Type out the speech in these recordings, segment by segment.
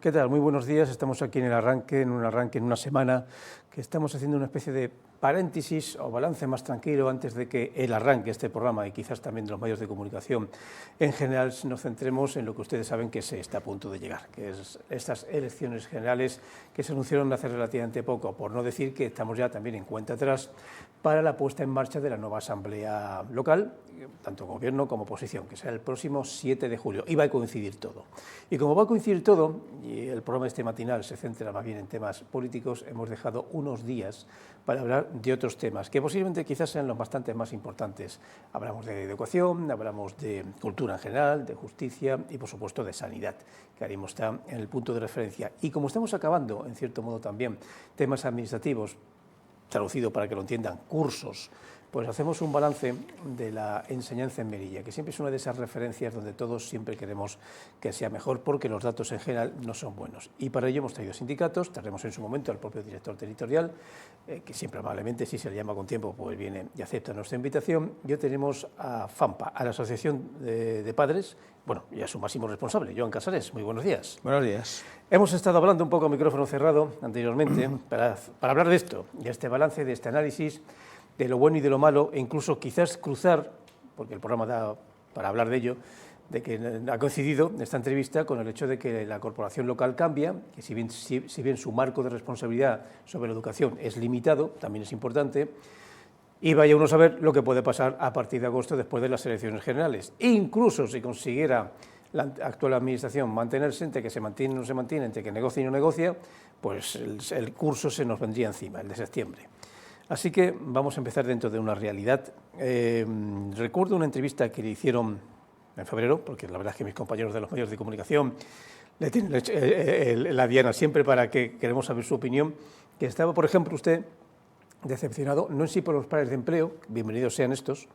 ¿Qué tal? Muy buenos días. Estamos aquí en en una semana que estamos haciendo una especie de paréntesis o balance más tranquilo antes de que el arranque de este programa y quizás también de los medios de comunicación en general nos centremos en lo que ustedes saben que se está a punto de llegar, que es estas elecciones generales que se anunciaron hace relativamente poco, por no decir que estamos ya también en cuenta atrás para la puesta en marcha de la nueva asamblea local, tanto gobierno como oposición, que será el próximo 7 de julio, y va a coincidir todo. Y como va a coincidir todo, y el programa este matinal se centra más bien en temas políticos, hemos dejado unos días para hablar de otros temas, que posiblemente quizás sean los bastante más importantes. Hablamos de educación, hablamos de cultura en general, de justicia y por supuesto de sanidad, que ahora mismo está en el punto de referencia. Y como estamos acabando, en cierto modo también, temas administrativos, traducido para que lo entiendan, cursos, pues hacemos un balance de la enseñanza en Melilla, que siempre es una de esas referencias donde todos siempre queremos que sea mejor porque los datos en general no son buenos. Y para ello hemos traído sindicatos, traeremos en su momento al propio director territorial, que siempre amablemente, si se le llama con tiempo, pues viene y acepta nuestra invitación. Y hoy tenemos a FAMPA, a la Asociación de Padres, bueno, y a su máximo responsable, Joan Casares. Muy buenos días. Buenos días. Hemos estado hablando un poco a micrófono cerrado anteriormente para hablar de esto, de este balance, de este análisis, de lo bueno y de lo malo, e incluso quizás cruzar, porque el programa da para hablar de ello, de que ha coincidido esta entrevista con el hecho de que la corporación local cambia, que si bien su marco de responsabilidad sobre la educación es limitado, también es importante, y vaya uno a saber lo que puede pasar a partir de agosto después de las elecciones generales. Incluso si consiguiera la actual administración mantenerse, entre que se mantiene o no se mantiene, entre que negocia y no negocia, pues el curso se nos vendría encima, el de septiembre. Así que vamos a empezar dentro de una realidad. Recuerdo una entrevista que le hicieron en febrero, porque la verdad es que mis compañeros de los medios de comunicación le tienen la diana siempre para que queremos saber su opinión, que estaba, por ejemplo, usted decepcionado, no en sí por los planes de empleo, bienvenidos sean estos,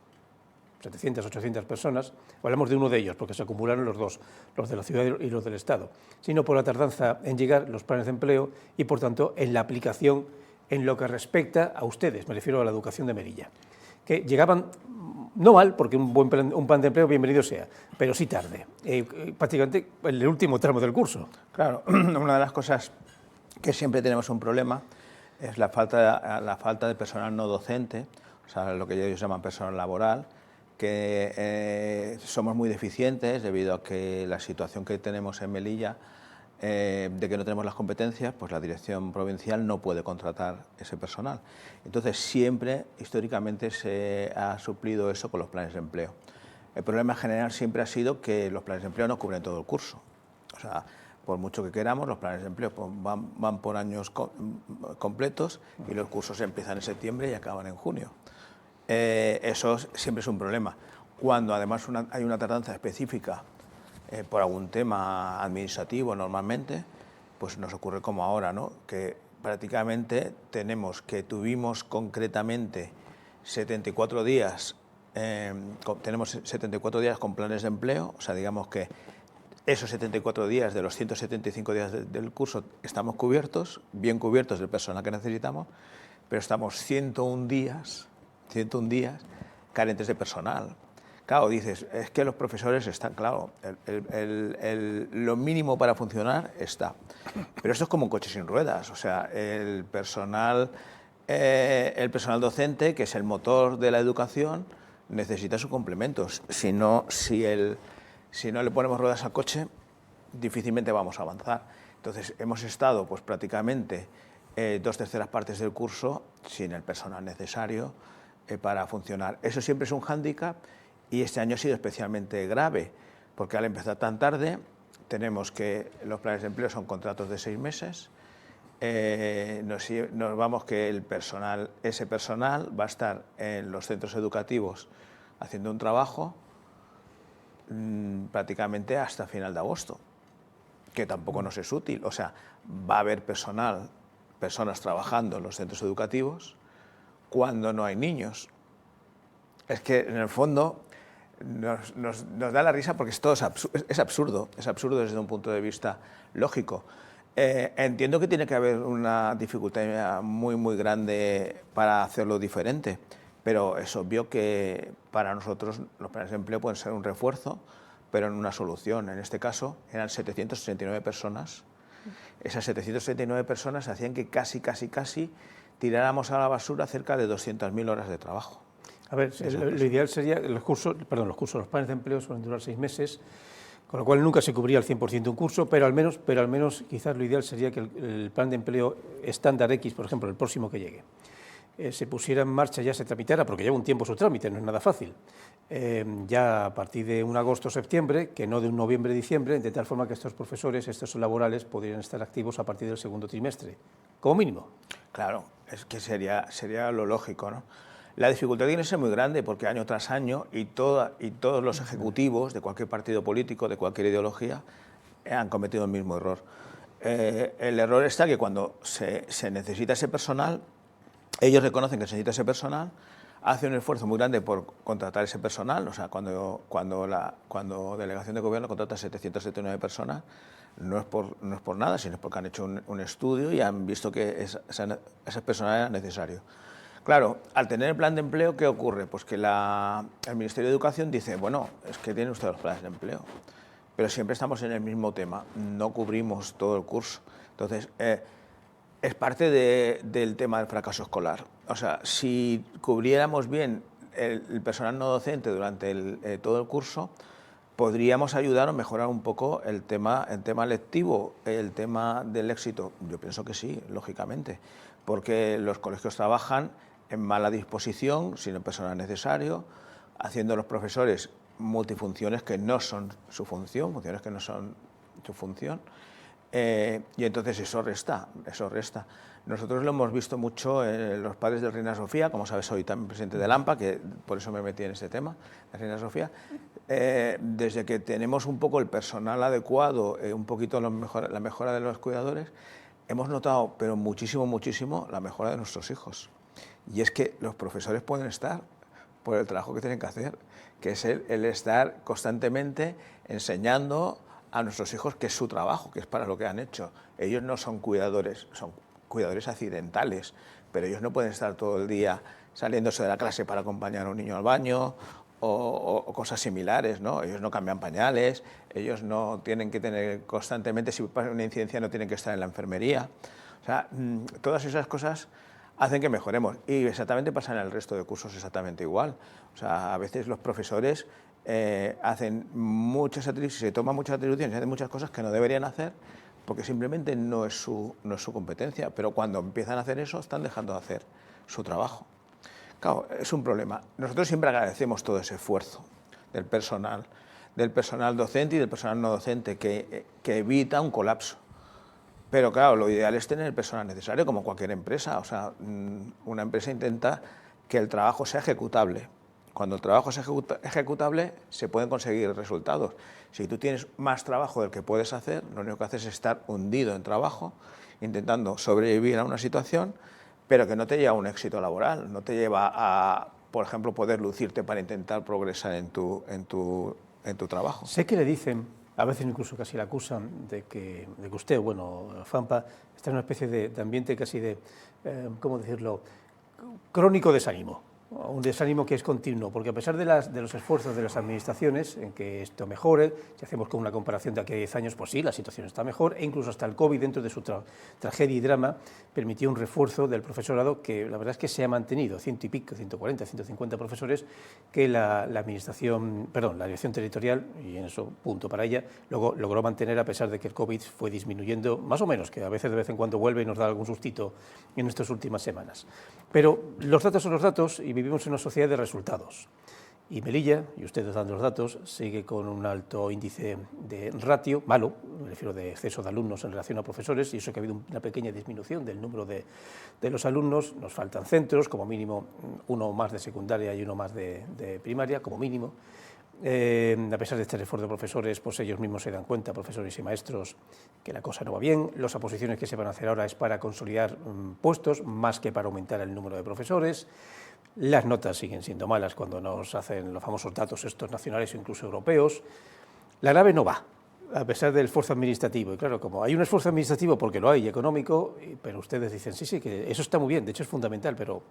700, 800 personas, hablamos de uno de ellos, porque se acumularon los dos, los de la ciudad y los del Estado, sino por la tardanza en llegar los planes de empleo y, por tanto, en la aplicación en lo que respecta a ustedes, me refiero a la educación de Melilla, que llegaban no mal, porque un plan de empleo bienvenido sea, pero sí tarde, prácticamente en el último tramo del curso. Claro, una de las cosas que siempre tenemos un problema es la falta de personal no docente, o sea, lo que ellos llaman personal laboral, que somos muy deficientes debido a que la situación que tenemos en Melilla, de que no tenemos las competencias, pues la dirección provincial no puede contratar ese personal. Entonces siempre, históricamente, se ha suplido eso con los planes de empleo. El problema general siempre ha sido que los planes de empleo no cubren todo el curso. O sea, por mucho que queramos, los planes de empleo pues, van por años completos y los cursos empiezan en septiembre y acaban en junio. Eso siempre es un problema. Cuando además hay una tardanza específica por algún tema administrativo normalmente, pues nos ocurre como ahora, ¿no? Que prácticamente tuvimos concretamente 74 días, tenemos 74 días con planes de empleo, o sea, digamos que esos 74 días de los 175 días del curso estamos cubiertos, bien cubiertos del personal que necesitamos, pero estamos 101 días carentes de personal. Claro, dices, es que los profesores están, claro, lo mínimo para funcionar está. Pero esto es como un coche sin ruedas, o sea, el personal docente, que es el motor de la educación, necesita sus complementos. Si no le ponemos ruedas al coche, difícilmente vamos a avanzar. Entonces, hemos estado pues prácticamente 2/3 partes del curso sin el personal necesario para funcionar. Eso siempre es un hándicap. Y este año ha sido especialmente grave, porque al empezar tan tarde, tenemos que los planes de empleo son contratos de 6 meses, nos vamos que ese personal va a estar en los centros educativos haciendo un trabajo prácticamente hasta final de agosto, que tampoco nos es útil. O sea, va a haber personas trabajando en los centros educativos cuando no hay niños. Es que en el fondo nos da la risa porque es absurdo desde un punto de vista lógico. Entiendo que tiene que haber una dificultad muy, muy grande para hacerlo diferente, pero es obvio que para nosotros los planes de empleo pueden ser un refuerzo, pero en una solución. En este caso eran 769 personas Esas 779 personas hacían que casi tiráramos a la basura cerca de 200.000 horas de trabajo. A ver, lo ideal sería, los planes de empleo suelen durar 6 meses, con lo cual nunca se cubría al 100% un curso, pero al menos quizás lo ideal sería que el plan de empleo estándar X, por ejemplo, el próximo que llegue, se pusiera en marcha, ya se tramitara, porque lleva un tiempo su trámite, no es nada fácil, ya a partir de un agosto o septiembre, que no de un noviembre o diciembre, de tal forma que estos profesores, estos laborales, podrían estar activos a partir del segundo trimestre, como mínimo. Claro, es que sería lo lógico, ¿no? La dificultad tiene que ser muy grande porque año tras año y todos los ejecutivos de cualquier partido político, de cualquier ideología, han cometido el mismo error. El error está que cuando se necesita ese personal, ellos reconocen que se necesita ese personal, hacen un esfuerzo muy grande por contratar ese personal, o sea, cuando Delegación de Gobierno contrata 779 personas, no es por nada, sino porque han hecho un estudio y han visto que ese personal era necesario. Claro, al tener el plan de empleo, ¿qué ocurre? Pues que el Ministerio de Educación dice, bueno, es que tienen ustedes los planes de empleo, pero siempre estamos en el mismo tema, no cubrimos todo el curso. Entonces, es parte del tema del fracaso escolar. O sea, si cubriéramos bien el personal no docente durante todo el curso, podríamos ayudar a mejorar un poco el tema lectivo, el tema del éxito. Yo pienso que sí, lógicamente, porque los colegios trabajan en mala disposición, sin el personal necesario, haciendo los profesores multifunciones que no son su función, funciones que no son su función, y entonces eso resta. Nosotros lo hemos visto mucho en los padres de Reina Sofía, como sabes, soy también presidente del AMPA, que por eso me metí en este tema, de Reina Sofía. Desde que tenemos un poco el personal adecuado, un poquito la mejora de los cuidadores, hemos notado, pero muchísimo, la mejora de nuestros hijos. Y es que los profesores pueden estar por el trabajo que tienen que hacer, que es el estar constantemente enseñando a nuestros hijos que es su trabajo, que es para lo que han hecho. Ellos no son cuidadores, son cuidadores accidentales, pero ellos no pueden estar todo el día saliéndose de la clase para acompañar a un niño al baño o cosas similares, ¿no? Ellos no cambian pañales, ellos no tienen que tener constantemente, si pasa una incidencia, no tienen que estar en la enfermería. O sea, todas esas cosas hacen que mejoremos. Y exactamente pasa en el resto de cursos exactamente igual. O sea, a veces los profesores hacen muchas atribuciones, se toman muchas atribuciones, hacen muchas cosas que no deberían hacer porque simplemente no es su competencia. Pero cuando empiezan a hacer eso, están dejando de hacer su trabajo. Claro, es un problema. Nosotros siempre agradecemos todo ese esfuerzo del personal docente y del personal no docente que evita un colapso. Pero claro, lo ideal es tener el personal necesario, como cualquier empresa. O sea, una empresa intenta que el trabajo sea ejecutable. Cuando el trabajo es ejecutable, se pueden conseguir resultados. Si tú tienes más trabajo del que puedes hacer, lo único que haces es estar hundido en trabajo, intentando sobrevivir a una situación, pero que no te lleva a un éxito laboral, no te lleva a, por ejemplo, poder lucirte para intentar progresar en tu trabajo. Sé que le dicen, a veces incluso casi le acusan de que usted, bueno, FAMPA, está en una especie de ambiente casi de, ¿cómo decirlo?, crónico desánimo. Un desánimo que es continuo, porque a pesar de los esfuerzos de las administraciones en que esto mejore, si hacemos con una comparación de aquí a 10 años, pues sí, la situación está mejor, e incluso hasta el COVID, dentro de su tragedia y drama, permitió un refuerzo del profesorado que la verdad es que se ha mantenido, 100 y pico, 140, 150 profesores, que la dirección territorial, y en eso punto para ella, luego logró mantener a pesar de que el COVID fue disminuyendo, más o menos, que a veces de vez en cuando vuelve y nos da algún sustito en estas últimas semanas. Pero los datos son los datos y vivimos en una sociedad de resultados. Y Melilla, y ustedes dan los datos, sigue con un alto índice de ratio, malo, me refiero de exceso de alumnos en relación a profesores, y eso que ha habido una pequeña disminución del número de los alumnos. Nos faltan centros, como mínimo uno más de secundaria y uno más de primaria, como mínimo. A pesar de este esfuerzo de profesores, pues ellos mismos se dan cuenta, profesores y maestros, que la cosa no va bien. Las oposiciones que se van a hacer ahora es para consolidar puestos, más que para aumentar el número de profesores. Las notas siguen siendo malas cuando nos hacen los famosos datos estos nacionales o incluso europeos. La nave no va, a pesar del esfuerzo administrativo. Y claro, como hay un esfuerzo administrativo porque lo hay, y económico, pero ustedes dicen, sí, que eso está muy bien, de hecho es fundamental, pero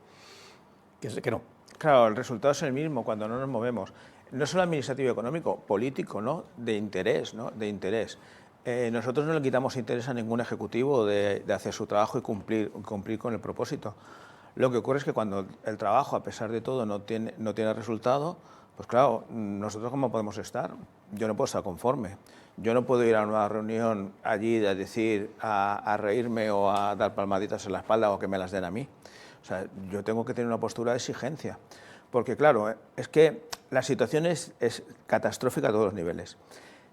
que no. Claro, el resultado es el mismo cuando no nos movemos. No solo administrativo y económico, político, ¿no? De interés, ¿no? De interés. Nosotros no le quitamos interés a ningún ejecutivo de hacer su trabajo y cumplir con el propósito. Lo que ocurre es que cuando el trabajo, a pesar de todo, no tiene resultado, pues claro, nosotros ¿cómo podemos estar? Yo no puedo estar conforme. Yo no puedo ir a una reunión allí a decir, a reírme o a dar palmaditas en la espalda o que me las den a mí. O sea, yo tengo que tener una postura de exigencia. Porque claro, es que la situación es catastrófica a todos los niveles.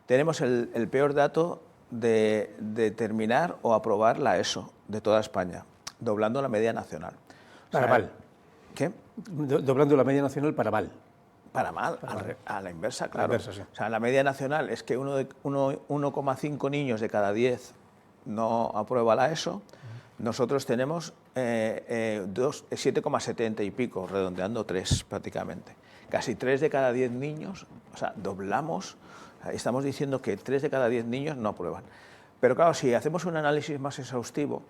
Tenemos el peor dato de terminar o aprobar la ESO de toda España, doblando la media nacional. Para mal. ¿Qué? Doblando la media nacional para mal. Para mal, a la inversa, claro. A la inversa, sí. O sea, la media nacional es que 1,5 niños de cada 10 no aprueba la ESO. Nosotros tenemos 7,70 y pico, redondeando 3 prácticamente. Casi 3 de cada 10 niños, o sea, doblamos, estamos diciendo que 3 de cada 10 niños no aprueban. Pero claro, si hacemos un análisis más exhaustivo,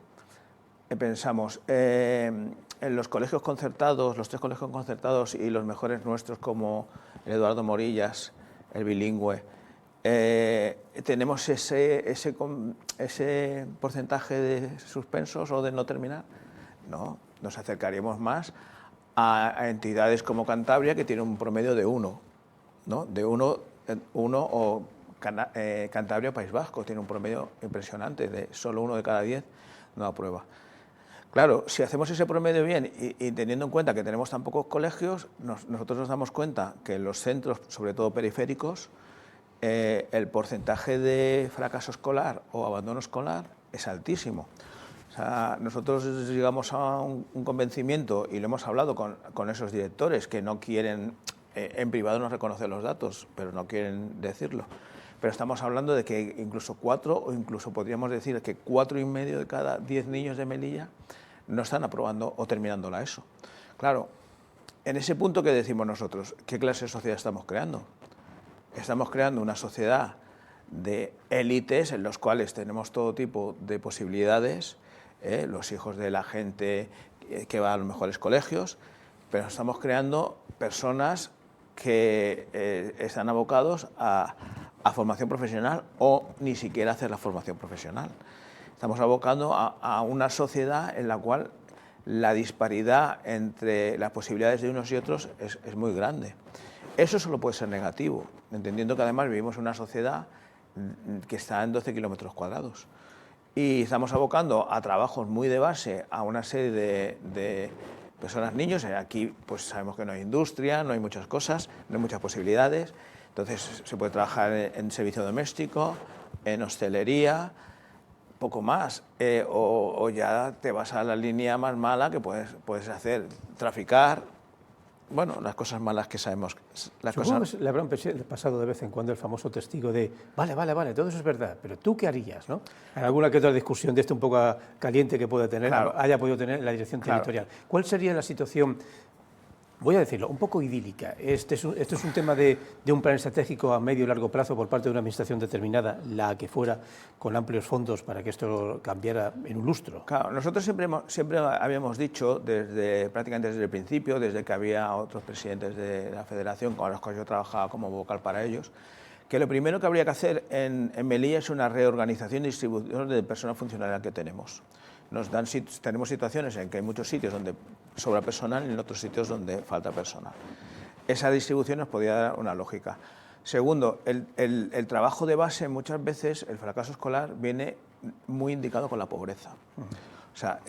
pensamos en los colegios concertados, los 3 colegios concertados y los mejores nuestros como el Eduardo Morillas, el bilingüe, tenemos ese porcentaje de suspensos o de no terminar. No, nos acercaríamos más a entidades como Cantabria, que tiene un promedio de 1, ¿no? De 1 o Cantabria, País Vasco, tiene un promedio impresionante, de solo 1 de cada 10 no aprueba. Claro, si hacemos ese promedio bien y teniendo en cuenta que tenemos tan pocos colegios, nosotros nos damos cuenta que en los centros, sobre todo periféricos, el porcentaje de fracaso escolar o abandono escolar es altísimo. O sea, nosotros llegamos a un convencimiento y lo hemos hablado con esos directores que no quieren, en privado nos reconocen los datos, pero no quieren decirlo. Pero estamos hablando de que incluso 4, o incluso podríamos decir que 4,5 de cada 10 niños de Melilla no están aprobando o terminando la ESO. Claro, en ese punto que decimos nosotros, ¿qué clase de sociedad estamos creando? Estamos creando una sociedad de élites en los cuales tenemos todo tipo de posibilidades, los hijos de la gente que va a los mejores colegios, pero estamos creando personas que están abocados a formación profesional o ni siquiera hacer la formación profesional. Estamos abocando a una sociedad en la cual la disparidad entre las posibilidades de unos y otros es muy grande. Eso solo puede ser negativo, entendiendo que además vivimos en una sociedad que está en 12 kilómetros cuadrados. Y estamos abocando a trabajos muy de base a una serie de personas, niños. Aquí pues sabemos que no hay industria, no hay muchas cosas, no hay muchas posibilidades. Entonces se puede trabajar en servicio doméstico, en hostelería, poco más. O ya te vas a la línea más mala que puedes hacer, traficar. Bueno, las cosas malas que sabemos. Supongo que le habrán pasado de vez en cuando el famoso testigo de vale, todo eso es verdad, pero ¿tú qué harías? ¿No? En alguna que otra discusión de un poco caliente que pueda tener, claro, haya podido tener la dirección territorial. Claro. ¿Cuál sería la situación, voy a decirlo, un poco idílica? Esto es un tema de un plan estratégico a medio y largo plazo por parte de una administración determinada, la que fuera, con amplios fondos para que esto cambiara en un lustro. Claro, nosotros siempre habíamos dicho, prácticamente desde el principio, desde que había otros presidentes de la federación con los que yo trabajaba como vocal para ellos, que lo primero que habría que hacer en Melilla es una reorganización y distribución del personal funcionarial que tenemos. Tenemos situaciones en que hay muchos sitios donde sobra personal y en otros sitios donde falta personal. Esa distribución nos podría dar una lógica. Segundo, el trabajo de base, muchas veces el fracaso escolar viene muy indicado con la pobreza. O sea,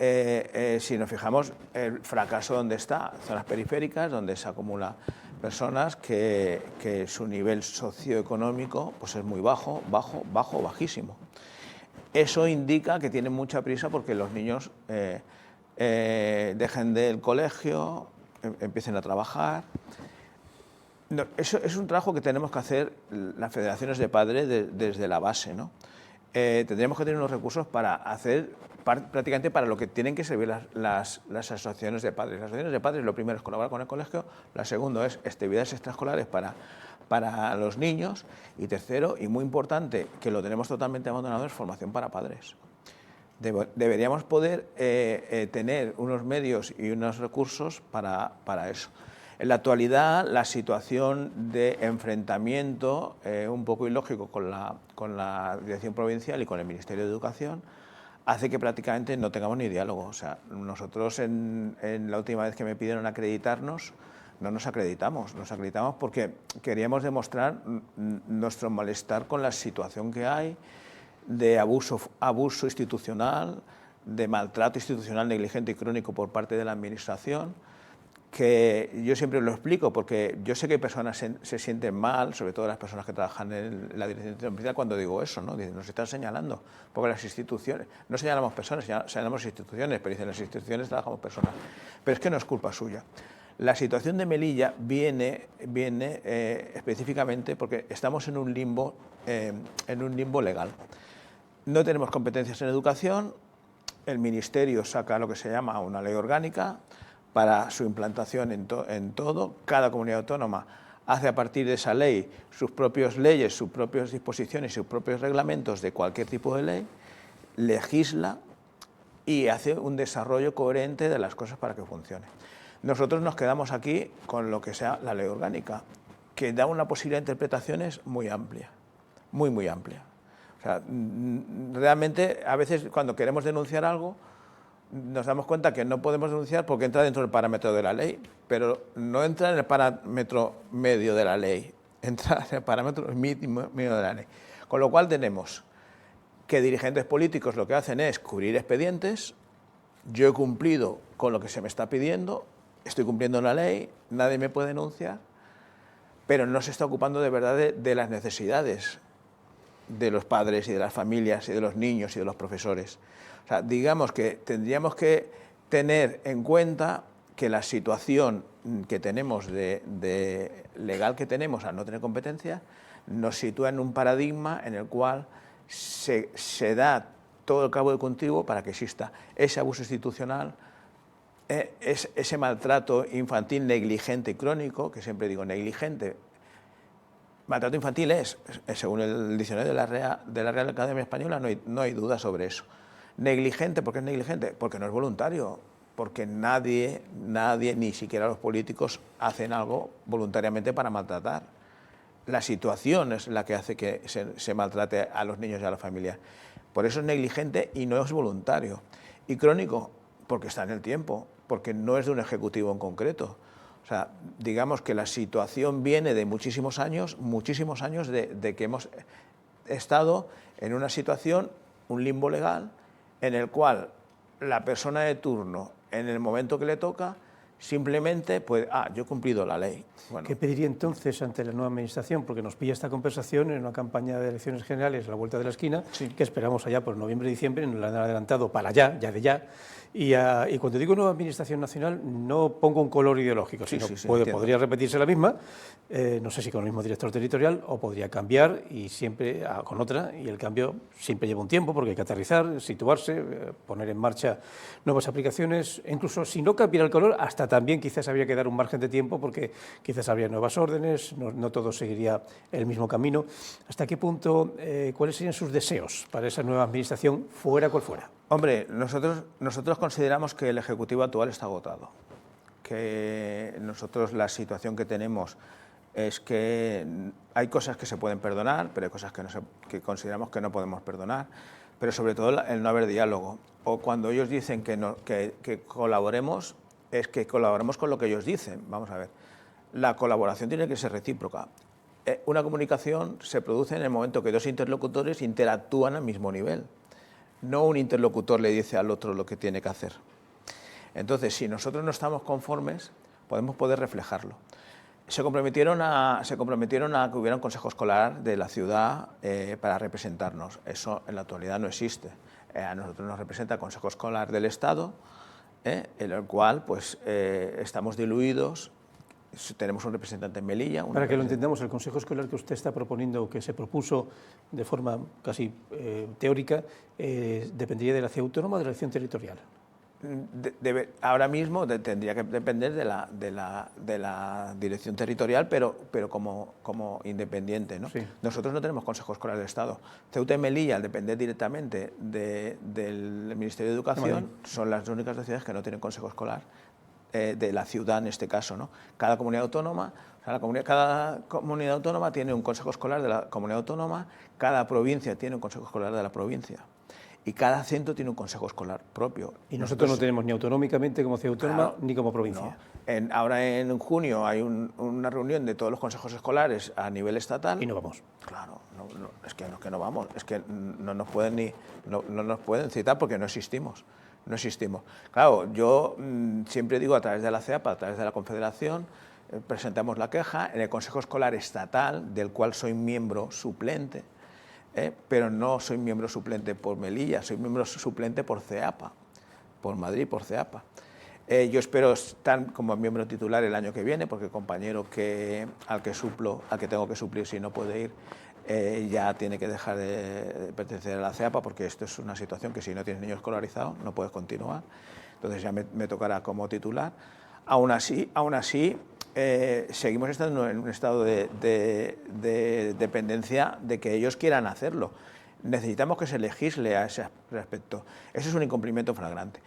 si nos fijamos, el fracaso donde está, zonas periféricas, donde se acumulan personas que su nivel socioeconómico pues es muy bajísimo. Eso indica que tienen mucha prisa porque los niños dejen del colegio, empiecen a trabajar. No, eso es un trabajo que tenemos que hacer las federaciones de padres desde la base, ¿no? Tendríamos que tener unos recursos para hacer prácticamente para lo que tienen que servir las asociaciones de padres. Las asociaciones de padres, lo primero es colaborar con el colegio, lo segundo es actividades extraescolares para los niños, y tercero, y muy importante, que lo tenemos totalmente abandonado, es formación para padres. Deberíamos poder tener unos medios y unos recursos para eso. En la actualidad, la situación de enfrentamiento, un poco ilógico con la Dirección Provincial y con el Ministerio de Educación, hace que prácticamente no tengamos ni diálogo. O sea, nosotros en la última vez que me pidieron acreditarnos, no nos acreditamos porque queríamos demostrar nuestro malestar con la situación que hay de abuso institucional, de maltrato institucional negligente y crónico por parte de la Administración, que yo siempre lo explico porque yo sé que personas se sienten mal, sobre todo las personas que trabajan en la Dirección Provincial, cuando digo eso, ¿no? Dicen, nos están señalando, porque las instituciones, no señalamos personas, señalamos instituciones, pero dicen, las instituciones trabajamos personas, pero es que no es culpa suya. La situación de Melilla viene específicamente porque estamos en un limbo legal. No tenemos competencias en educación, el Ministerio saca lo que se llama una ley orgánica para su implantación en todo. Cada comunidad autónoma hace a partir de esa ley sus propias leyes, sus propias disposiciones, sus propios reglamentos de cualquier tipo de ley, legisla y hace un desarrollo coherente de las cosas para que funcione. Nosotros nos quedamos aquí con lo que sea la ley orgánica, que da una posibilidad de interpretaciones muy amplia, muy amplia. O sea, realmente a veces cuando queremos denunciar algo nos damos cuenta que no podemos denunciar porque entra dentro del parámetro de la ley, pero no entra en el parámetro medio de la ley, entra en el parámetro medio de la ley. Con lo cual tenemos que dirigentes políticos lo que hacen es cubrir expedientes. Yo he cumplido con lo que se me está pidiendo, estoy cumpliendo la ley, nadie me puede denunciar, pero no se está ocupando de verdad de las necesidades de los padres y de las familias y de los niños y de los profesores. O sea, digamos que tendríamos que tener en cuenta que la situación que tenemos de legal que tenemos al no tener competencia nos sitúa en un paradigma en el cual se da todo el cabo de cultivo para que exista ese abuso institucional, ese maltrato infantil negligente y crónico, que siempre digo negligente. Maltrato infantil según el diccionario de la Real Academia Española, no hay duda sobre eso. Negligente, ¿por qué es negligente? Porque no es voluntario, porque nadie, ni siquiera los políticos, hacen algo voluntariamente para maltratar. La situación es la que hace que se maltrate a los niños y a la familia. Por eso es negligente y no es voluntario. Y crónico, porque está en el tiempo, porque no es de un ejecutivo en concreto. O sea, digamos que la situación viene de muchísimos años de que hemos estado en una situación, un limbo legal, en el cual la persona de turno, en el momento que le toca, simplemente, pues, yo he cumplido la ley. Bueno. ¿Qué pediría entonces ante la nueva Administración? Porque nos pilla esta compensación en una campaña de elecciones generales a la vuelta de la esquina, sí, que esperamos allá por noviembre y diciembre, nos la han adelantado para ya de ya. Y cuando digo nueva Administración Nacional, no pongo un color ideológico, sino podría repetirse la misma, no sé si con el mismo director territorial, o podría cambiar y siempre con otra, y el cambio siempre lleva un tiempo porque hay que aterrizar, situarse, poner en marcha nuevas aplicaciones, incluso si no cambiara el color, hasta también quizás habría que dar un margen de tiempo porque quizás habría nuevas órdenes, no todo seguiría el mismo camino. ¿Hasta qué punto, cuáles serían sus deseos para esa nueva Administración, fuera cual fuera? Hombre, nosotros consideramos que el Ejecutivo actual está agotado, que nosotros la situación que tenemos es que hay cosas que se pueden perdonar, pero hay cosas que consideramos que no podemos perdonar, pero sobre todo el no haber diálogo. O cuando ellos dicen que colaboremos, es que colaboremos con lo que ellos dicen. Vamos a ver, la colaboración tiene que ser recíproca. Una comunicación se produce en el momento que dos interlocutores interactúan al mismo nivel. No un interlocutor le dice al otro lo que tiene que hacer. Entonces, si nosotros no estamos conformes, podemos poder reflejarlo. Se comprometieron a que hubiera un consejo escolar de la ciudad para representarnos. Eso en la actualidad no existe. A nosotros nos representa el Consejo Escolar del Estado, en el cual pues, estamos diluidos. Tenemos un representante en Melilla. Para que lo entendamos, el Consejo Escolar que usted está proponiendo, que se propuso de forma casi teórica, ¿dependería de la ciudad autónoma o de la dirección territorial? Ahora mismo tendría que depender de la dirección territorial, pero como independiente, ¿no? Sí. Nosotros no tenemos Consejo Escolar del Estado. Ceuta y Melilla, al depender directamente del Ministerio de Educación, son las únicas dos ciudades que no tienen Consejo Escolar de la ciudad en este caso, ¿no? Cada comunidad autónoma, o sea, cada comunidad autónoma tiene un consejo escolar de la comunidad autónoma, cada provincia tiene un consejo escolar de la provincia y cada centro tiene un consejo escolar propio. Y nosotros no tenemos ni autonómicamente como ciudad autónoma, claro, ni como provincia. No. Ahora en junio hay una reunión de todos los consejos escolares a nivel estatal. Y no vamos. Claro, es que no vamos, es que no nos pueden citar porque no existimos. No existimos. Claro, yo siempre digo a través de la CEAPA, a través de la Confederación, presentamos la queja en el Consejo Escolar Estatal, del cual soy miembro suplente, pero no soy miembro suplente por Melilla, soy miembro suplente por CEAPA, por Madrid, por CEAPA. Yo espero estar como miembro titular el año que viene, porque el compañero al que tengo que suplir si no puede ir, ya tiene que dejar de pertenecer a la CEAPA, porque esto es una situación que si no tienes niño escolarizado no puedes continuar. Entonces ya me tocará como titular. Aún así seguimos estando en un estado de dependencia de que ellos quieran hacerlo. Necesitamos que se legisle a ese respecto. Eso es un incumplimiento flagrante.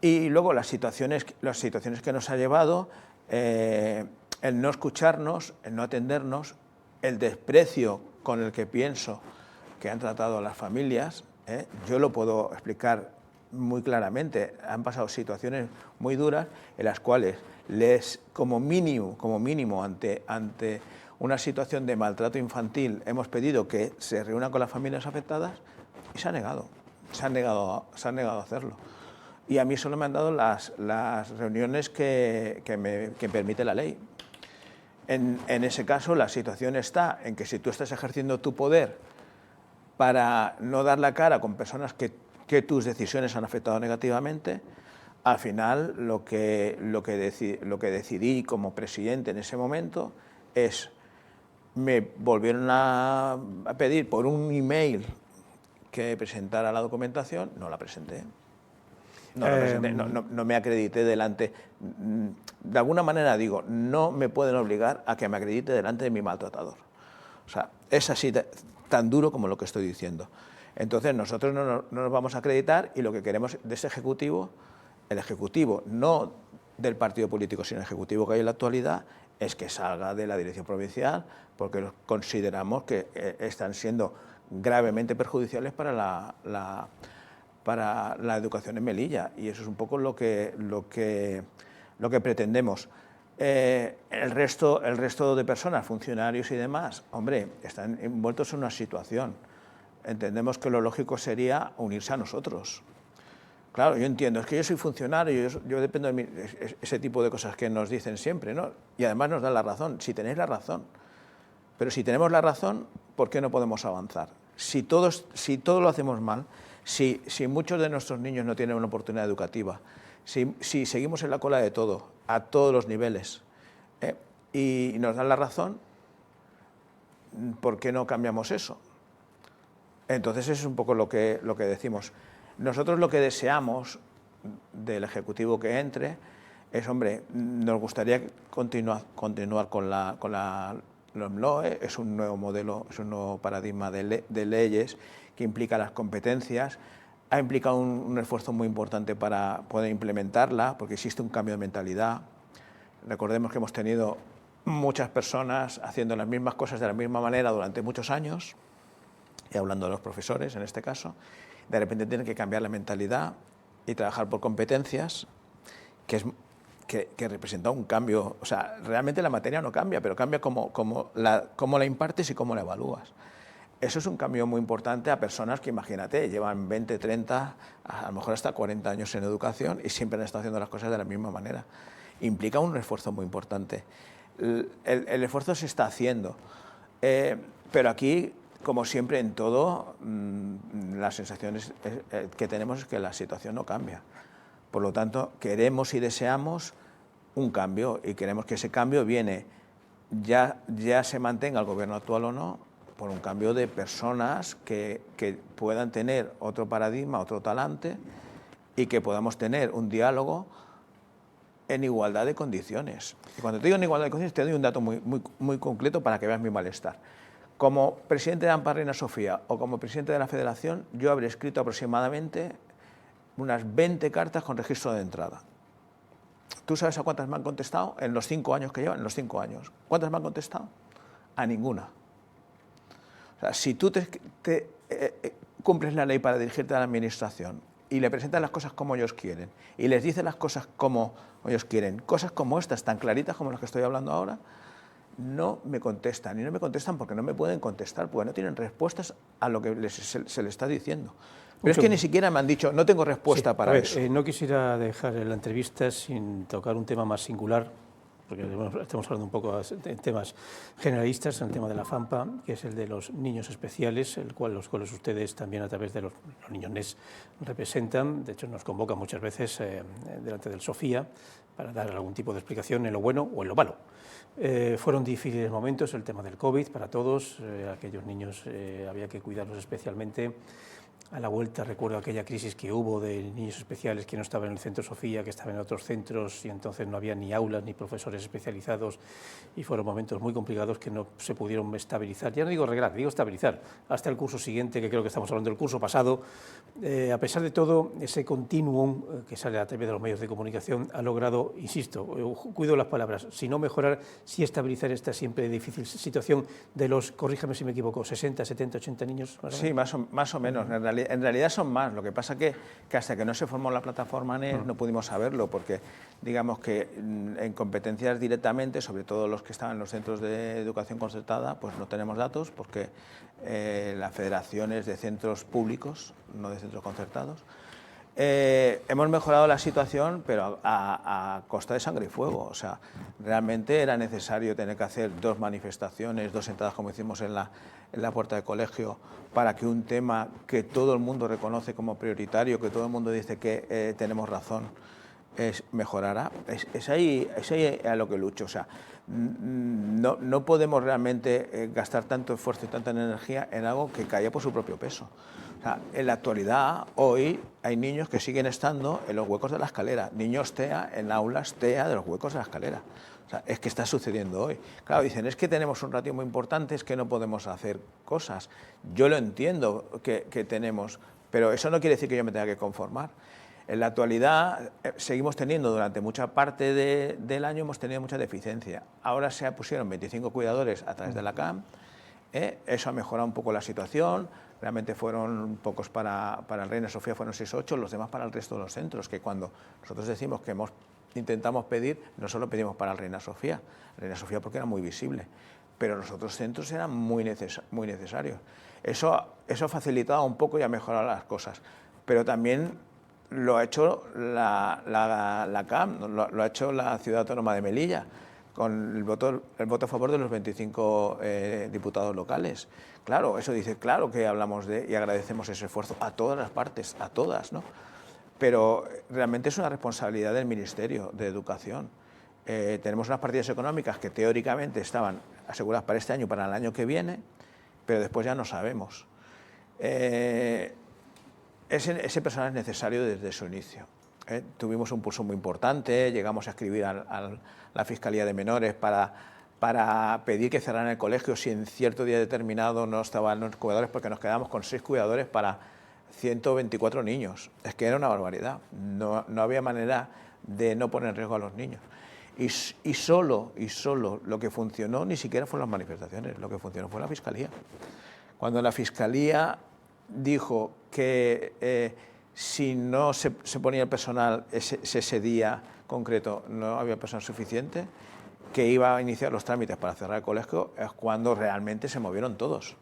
Y luego las situaciones que nos ha llevado, el no escucharnos, el no atendernos, el desprecio con el que pienso que han tratado a las familias, yo lo puedo explicar muy claramente. Han pasado situaciones muy duras en las cuales como mínimo ante una situación de maltrato infantil, hemos pedido que se reúnan con las familias afectadas y se han negado a hacerlo. Y a mí solo me han dado las reuniones que permite la ley. En ese caso, la situación está en que si tú estás ejerciendo tu poder para no dar la cara con personas que tus decisiones han afectado negativamente, al final lo que decidí como presidente en ese momento es, me volvieron a pedir por un email que presentara la documentación, no la presenté. No me acredité delante. De alguna manera digo, no me pueden obligar a que me acredite delante de mi maltratador. O sea, es así tan duro como lo que estoy diciendo. Entonces nosotros no nos vamos a acreditar y lo que queremos de ese Ejecutivo, el Ejecutivo no del partido político, sino el Ejecutivo que hay en la actualidad, es que salga de la dirección provincial, porque consideramos que están siendo gravemente perjudiciales para la educación en Melilla, y eso es un poco lo que pretendemos. El resto de personas, funcionarios y demás, hombre, están envueltos en una situación. Entendemos que lo lógico sería unirse a nosotros. Claro, yo entiendo, es que yo soy funcionario, yo dependo de ese tipo de cosas que nos dicen siempre, ¿no? Y además nos dan la razón, si tenéis la razón. Pero si tenemos la razón, ¿por qué no podemos avanzar? Si todo lo hacemos mal, si muchos de nuestros niños no tienen una oportunidad educativa, si seguimos en la cola de todo, a todos los niveles, y nos dan la razón, ¿por qué no cambiamos eso? Entonces eso es un poco lo que decimos. Nosotros lo que deseamos del Ejecutivo que entre es, hombre, nos gustaría continuar con la LOMLOE, es un nuevo modelo, es un nuevo paradigma de leyes que implica las competencias, ha implicado un esfuerzo muy importante para poder implementarla, porque existe un cambio de mentalidad. Recordemos que hemos tenido muchas personas haciendo las mismas cosas de la misma manera durante muchos años, y hablando de los profesores en este caso, de repente tienen que cambiar la mentalidad y trabajar por competencias, que representa un cambio. O sea, realmente la materia no cambia, pero cambia cómo la impartes y cómo la evalúas. Eso es un cambio muy importante a personas que, imagínate, llevan 20, 30, a lo mejor hasta 40 años en educación y siempre han estado haciendo las cosas de la misma manera. Implica un esfuerzo muy importante. El esfuerzo se está haciendo, pero aquí, como siempre en todo, las sensaciones que tenemos es que la situación no cambia. Por lo tanto, queremos y deseamos un cambio, y queremos que ese cambio viene, ya se mantenga el gobierno actual o no, por un cambio de personas que puedan tener otro paradigma, otro talante, y que podamos tener un diálogo en igualdad de condiciones. Y cuando te digo en igualdad de condiciones, te doy un dato muy concreto para que veas mi malestar. Como presidente de AMPA Reina Sofía o como presidente de la Federación, yo habré escrito aproximadamente unas 20 cartas con registro de entrada. ¿Tú sabes a cuántas me han contestado en los 5 años que llevan? En los 5 años. ¿Cuántas me han contestado? A ninguna. O sea, si tú cumples la ley para dirigirte a la administración y le presentas las cosas como ellos quieren y les dices las cosas como ellos quieren, cosas como estas, tan claritas como las que estoy hablando ahora, no me contestan. Y no me contestan porque no me pueden contestar, porque no tienen respuestas a lo que se les está diciendo. Pero es que ni siquiera me han dicho, no tengo respuesta para eso. No quisiera dejar la entrevista sin tocar un tema más singular, porque estamos hablando un poco de temas generalistas, en el tema de la FAMPA, que es el de los niños especiales, los cuales ustedes también a través de los niños NES representan. De hecho, nos convocan muchas veces delante del Sofía para dar algún tipo de explicación en lo bueno o en lo malo. Fueron difíciles momentos el tema del COVID para todos, aquellos niños había que cuidarlos especialmente. A la vuelta recuerdo aquella crisis que hubo de niños especiales que no estaban en el centro Sofía, que estaban en otros centros y entonces no había ni aulas ni profesores especializados y fueron momentos muy complicados que no se pudieron estabilizar. Ya no digo arreglar, digo estabilizar. Hasta el curso siguiente, que creo que estamos hablando del curso pasado, a pesar de todo, ese continuum que sale a través de los medios de comunicación ha logrado, insisto, cuido las palabras, si no mejorar, sí estabilizar esta siempre difícil situación de los, corríjame si me equivoco, 60, 70, 80 niños. Sí, más o menos. En realidad son más. Lo que pasa que hasta que no se formó la plataforma NES no pudimos saberlo, porque digamos que en competencias directamente, sobre todo los que estaban en los centros de educación concertada, pues no tenemos datos, porque la federación es de centros públicos, no de centros concertados. Hemos mejorado la situación, pero a costa de sangre y fuego. O sea, realmente era necesario tener que hacer 2 manifestaciones, 2 entradas como hicimos en la puerta del colegio, para que un tema que todo el mundo reconoce como prioritario, que todo el mundo dice que tenemos razón, mejorará. Es ahí a lo que lucho. O sea, no podemos realmente gastar tanto esfuerzo y tanta energía en algo que caía por su propio peso. O sea, en la actualidad, hoy, hay niños que siguen estando en los huecos de la escalera, niños TEA en aulas TEA de los huecos de la escalera. O sea, es que está sucediendo hoy. Claro, dicen, es que tenemos un ratio muy importante, es que no podemos hacer cosas. Yo lo entiendo que tenemos, pero eso no quiere decir que yo me tenga que conformar. En la actualidad seguimos teniendo, durante mucha parte del año, hemos tenido mucha deficiencia. Ahora se pusieron 25 cuidadores a través de la CAM, eso ha mejorado un poco la situación. Realmente fueron pocos para el Reina Sofía, fueron 6 o 8, los demás para el resto de los centros, que cuando nosotros decimos que intentamos pedir, no solo pedimos para el Reina Sofía porque era muy visible, pero los otros centros eran muy necesarios. Eso ha facilitado un poco y ha mejorado las cosas, pero también lo ha hecho la CAM, lo ha hecho la Ciudad Autónoma de Melilla, con el voto a favor de los 25 diputados locales. Claro, eso dice, claro que hablamos y agradecemos ese esfuerzo a todas las partes, a todas, ¿no? Pero realmente es una responsabilidad del Ministerio de Educación. Tenemos unas partidas económicas que teóricamente estaban aseguradas para este año y para el año que viene, pero después ya no sabemos. Ese personal es necesario desde su inicio. Tuvimos un pulso muy importante, llegamos a escribir a la Fiscalía de Menores para pedir que cerraran el colegio si en cierto día determinado no estaban los cuidadores, porque nos quedamos con 6 cuidadores para 124 niños. Es que era una barbaridad, no había manera de no poner en riesgo a los niños. Y solo lo que funcionó ni siquiera fueron las manifestaciones, lo que funcionó fue la Fiscalía. Cuando la Fiscalía dijo que si no se ponía el personal ese día concreto, no había personal suficiente, que iba a iniciar los trámites para cerrar el colegio, es cuando realmente se movieron todos.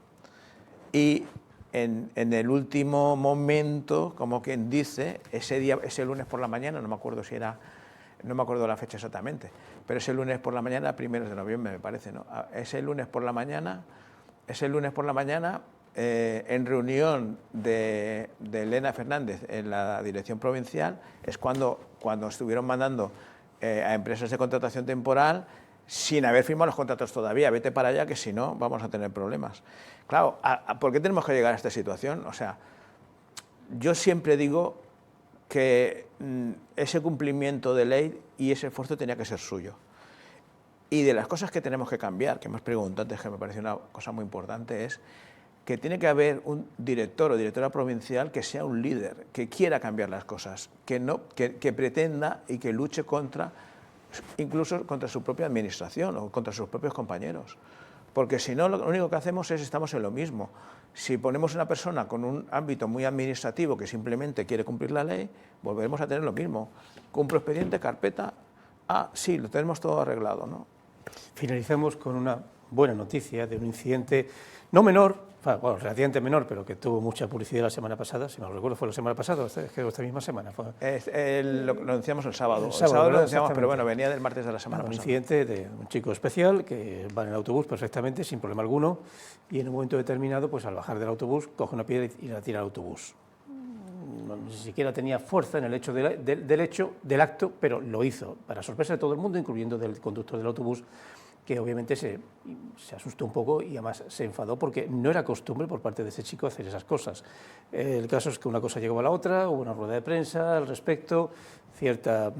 Y en el último momento, como quien dice, ese lunes por la mañana, no me acuerdo la fecha exactamente, pero ese lunes por la mañana, 1 de noviembre me parece, ¿no? Ese lunes por la mañana, en reunión de Elena Fernández en la dirección provincial, es cuando estuvieron mandando a empresas de contratación temporal sin haber firmado los contratos todavía. Vete para allá, que si no vamos a tener problemas. Claro, ¿por qué tenemos que llegar a esta situación? O sea, yo siempre digo que ese cumplimiento de ley y ese esfuerzo tenía que ser suyo. Y de las cosas que tenemos que cambiar, que me has preguntado antes, que me parece una cosa muy importante, es que tiene que haber un director o directora provincial que sea un líder, que quiera cambiar las cosas, que pretenda y que luche incluso contra su propia administración o contra sus propios compañeros. Porque si no, lo único que hacemos es estamos en lo mismo. Si ponemos una persona con un ámbito muy administrativo que simplemente quiere cumplir la ley, volveremos a tener lo mismo. Cumplo expediente, carpeta, sí, lo tenemos todo arreglado, ¿no? Finalizamos con una buena noticia de un incidente no menor, bueno, relativamente menor, pero que tuvo mucha publicidad la semana pasada, si no recuerdo fue la semana pasada, esta misma semana. Lo anunciamos el sábado. El sábado lo anunciamos, pero bueno, venía del martes de la semana pasada. Un incidente de un chico especial que va en el autobús perfectamente, sin problema alguno, y en un momento determinado, pues al bajar del autobús, coge una piedra y la tira al autobús. Ni siquiera tenía fuerza en el hecho del acto, pero lo hizo, para sorpresa de todo el mundo, incluyendo del conductor del autobús, que obviamente se asustó un poco y además se enfadó porque no era costumbre por parte de ese chico hacer esas cosas. El caso es que una cosa llegó a la otra, hubo una rueda de prensa al respecto, cierta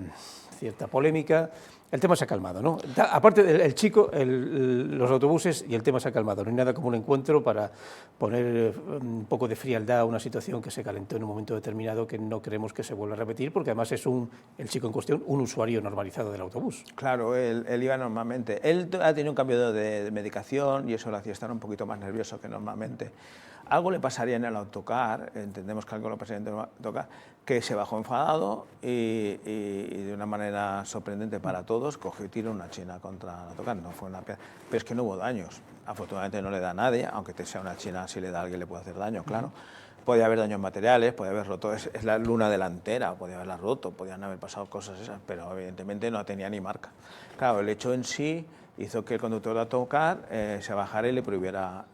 polémica. El tema se ha calmado, ¿no? Aparte del chico, los autobuses y el tema se ha calmado. No hay nada como un encuentro para poner un poco de frialdad a una situación que se calentó en un momento determinado que no queremos que se vuelva a repetir, porque además es el chico en cuestión un usuario normalizado del autobús. Claro, él iba normalmente. Él ha tenido un cambio de medicación y eso le hacía estar un poquito más nervioso que normalmente. Algo le pasaría en el autocar, entendemos que algo le pasaría en el autocar, que se bajó enfadado y de una manera sorprendente para todos, cogió y tiró una china contra el autocar. No fue una piedra, pero es que no hubo daños. Afortunadamente no le da a nadie, aunque sea una china, si le da a alguien le puede hacer daño, claro. Podía haber daños materiales, podía haber roto, es la luna delantera, podía haberla roto, podían haber pasado cosas esas, pero evidentemente no tenía ni marca. Claro, el hecho en sí hizo que el conductor de autocar se bajara y le prohibiera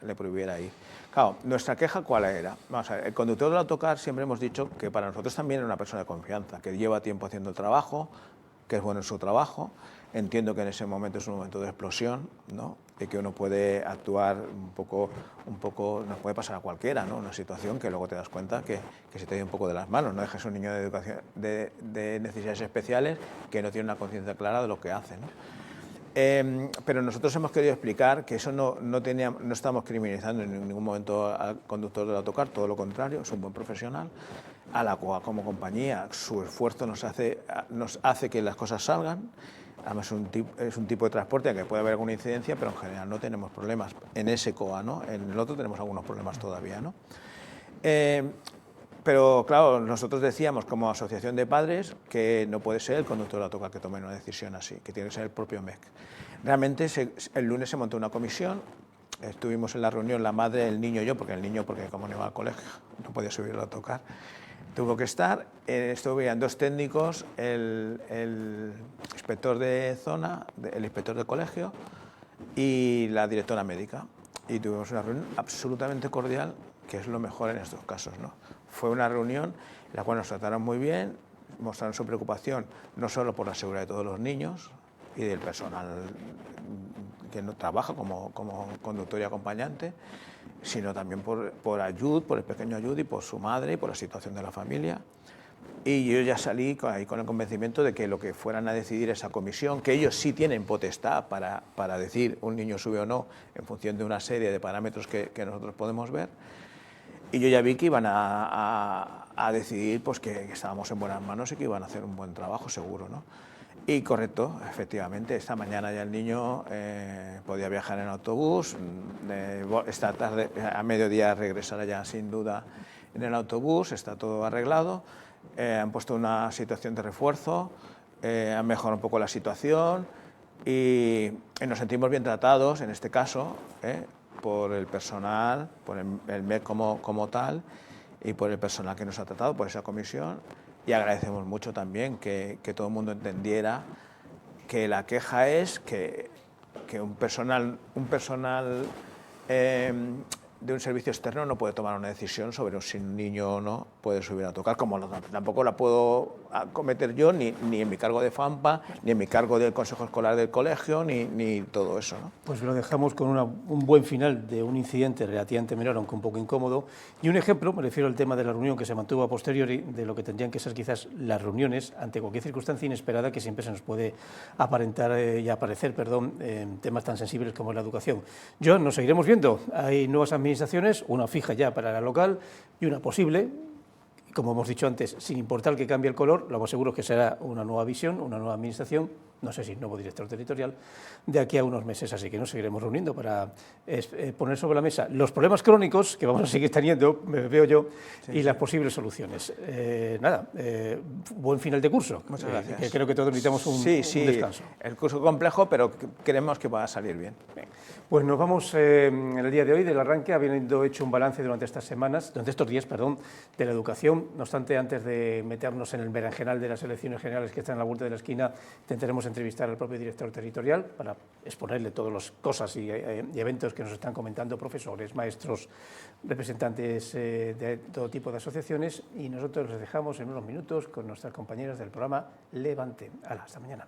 ir. Claro, nuestra queja ¿cuál era? Vamos a ver, el conductor del autocar siempre hemos dicho que para nosotros también era una persona de confianza, que lleva tiempo haciendo el trabajo, que es bueno en su trabajo. Entiendo que en ese momento es un momento de explosión, ¿no? De que uno puede actuar un poco, nos puede pasar a cualquiera, ¿no? Una situación que luego te das cuenta que se te ha ido un poco de las manos. No dejes a un niño de educación de necesidades especiales que no tiene una conciencia clara de lo que hace, ¿no? Pero nosotros hemos querido explicar que eso no estamos criminalizando en ningún momento al conductor del autocar, todo lo contrario, es un buen profesional, a la cual como compañía su esfuerzo nos hace que las cosas salgan. Además es un tipo de transporte en que puede haber alguna incidencia, pero en general no tenemos problemas en ese COA, ¿no? En el otro tenemos algunos problemas todavía, ¿no? Pero claro, nosotros decíamos como asociación de padres que no puede ser el conductor del autocar que tome una decisión así, que tiene que ser el propio MEC. Realmente el lunes se montó una comisión, estuvimos en la reunión la madre, el niño y yo, porque como no iba al colegio no podía subir al autocar, tuvo que estar, estuvieron dos técnicos, el inspector de zona, el inspector de colegio y la directora médica, y tuvimos una reunión absolutamente cordial, que es lo mejor en estos casos, ¿no? Fue una reunión en la cual nos trataron muy bien, mostraron su preocupación no solo por la seguridad de todos los niños y del personal que no trabaja como conductor y acompañante, sino también por Ayud, por el pequeño Ayud y por su madre y por la situación de la familia. Y yo ya salí ahí con el convencimiento de que lo que fueran a decidir esa comisión, que ellos sí tienen potestad para decir un niño sube o no en función de una serie de parámetros que nosotros podemos ver. Y yo ya vi que iban a decidir pues, que estábamos en buenas manos y que iban a hacer un buen trabajo, seguro, ¿no? Y correcto, efectivamente, esta mañana ya el niño podía viajar en autobús, esta tarde, a mediodía regresará ya sin duda en el autobús, está todo arreglado, han puesto una situación de refuerzo, han mejorado un poco la situación y nos sentimos bien tratados en este caso, por el personal, por el MEC como tal y por el personal que nos ha tratado, por esa comisión, y agradecemos mucho también que todo el mundo entendiera que la queja es que un personal de un servicio externo no puede tomar una decisión sobre si un niño o no puede subir a tocar, como tampoco la puedo a cometer yo, ni en mi cargo de FAMPA, ni en mi cargo del Consejo Escolar del colegio, ni todo eso, ¿no? Pues lo dejamos con un buen final de un incidente relativamente menor, aunque un poco incómodo, y un ejemplo, me refiero al tema de la reunión que se mantuvo a posteriori, de lo que tendrían que ser quizás las reuniones ante cualquier circunstancia inesperada que siempre se nos puede aparentar y aparecer, en temas tan sensibles como la educación. Joan, nos seguiremos viendo. Hay nuevas administraciones, una fija ya para la local y una posible. Como hemos dicho antes, sin importar que cambie el color, lo más seguro es que será una nueva visión, una nueva administración, no sé si nuevo director territorial, de aquí a unos meses. Así que nos seguiremos reuniendo para poner sobre la mesa los problemas crónicos que vamos a seguir teniendo, me veo yo, y las posibles soluciones. Buen final de curso. Muchas gracias. Que creo que todos necesitamos un descanso. El curso complejo, pero creemos que va a salir bien. Pues nos vamos en el día de hoy del arranque, habiendo hecho un balance durante estos días, de la educación. No obstante, antes de meternos en el berenjenal de las elecciones generales que están a la vuelta de la esquina, intentaremos entrevistar al propio director territorial para exponerle todas las cosas y eventos que nos están comentando profesores, maestros, representantes de todo tipo de asociaciones, y nosotros les dejamos en unos minutos con nuestras compañeras del programa Levante. Hasta mañana.